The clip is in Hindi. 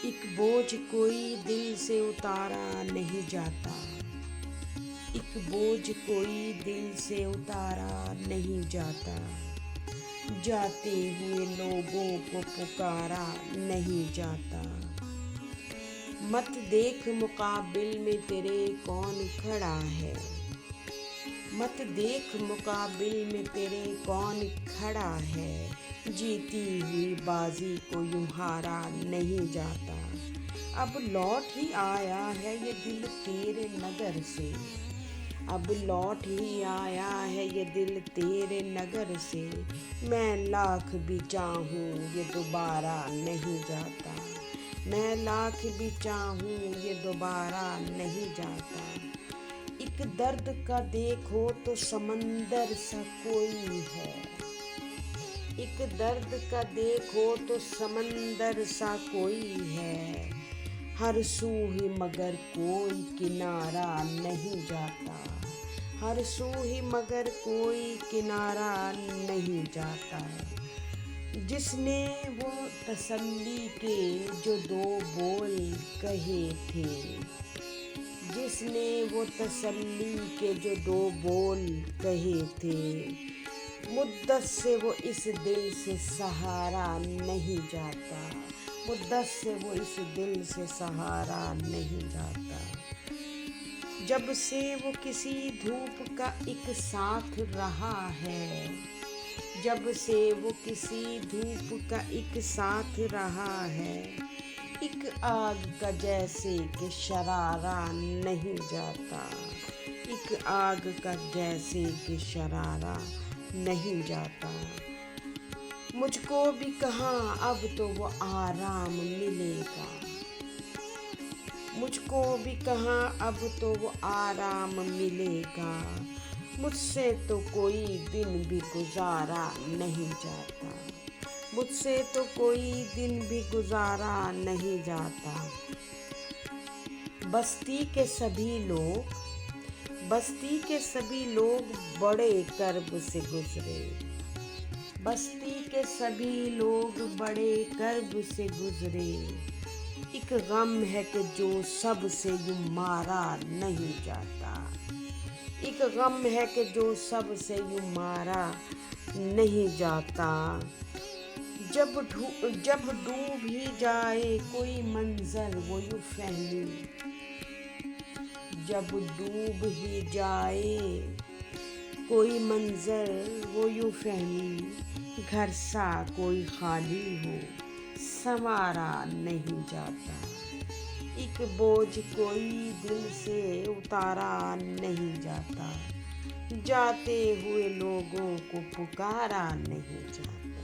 एक बोझ कोई दिल से उतारा नहीं जाता। एक बोझ कोई दिल से उतारा नहीं जाता। जाते हुए लोगों को पुकारा नहीं जाता। मत देख मुकाबिल में तेरे कौन खड़ा है। मत देख मुकाबिल में तेरे कौन खड़ा है। जीती हुई बाजी को यूं हारा नहीं जाता। अब लौट ही आया है ये दिल तेरे नगर से। अब लौट ही आया है ये दिल तेरे नगर से। मैं लाख भी चाहूँ ये दोबारा नहीं जाता। मैं लाख भी चाहूँ ये दोबारा नहीं जाता। एक दर्द का देखो तो समंदर सा कोई है। एक दर्द का देखो तो समंदर सा कोई है। हर सू ही मगर कोई किनारा नहीं जाता। हर सू ही मगर कोई किनारा नहीं जाता। जिसने वो तसल्ली के जो दो बोल कहे थे। जिसने वो तसल्ली के जो दो बोल कहे थे। मुद्दत से वो इस दिल से सहारा नहीं जाता। मुद्दत से वो इस दिल से सहारा नहीं जाता। जब से वो किसी धूप का एक साथ रहा है। जब से वो किसी धूप का एक साथ रहा है। एक आग का जैसे कि शरारा नहीं जाता। एक आग का जैसे कि शरारा नहीं जाता। मुझको भी कहाँ अब तो वो आराम मिलेगा। मुझको भी कहाँ अब तो वो आराम मिलेगा। मुझसे तो कोई दिन भी गुजारा नहीं जाता। मुझसे तो कोई दिन भी गुजारा नहीं जाता। बस्ती के सभी लोग बड़े कर्ब से गुजरे। बस्ती के सभी लोग बड़े कर्ब से गुजरे। एक गम है कि जो सबसे यूं मारा नहीं जाता। एक गम है कि जो सबसे यूं मारा नहीं जाता। जब डूब ही जाए कोई मंजर वो यूं फहमी। जब डूब ही जाए कोई मंजर वो यूं फहमी। घर सा कोई खाली हो संवारा नहीं जाता। एक बोझ कोई दिल से उतारा नहीं जाता। जाते हुए लोगों को पुकारा नहीं जाता।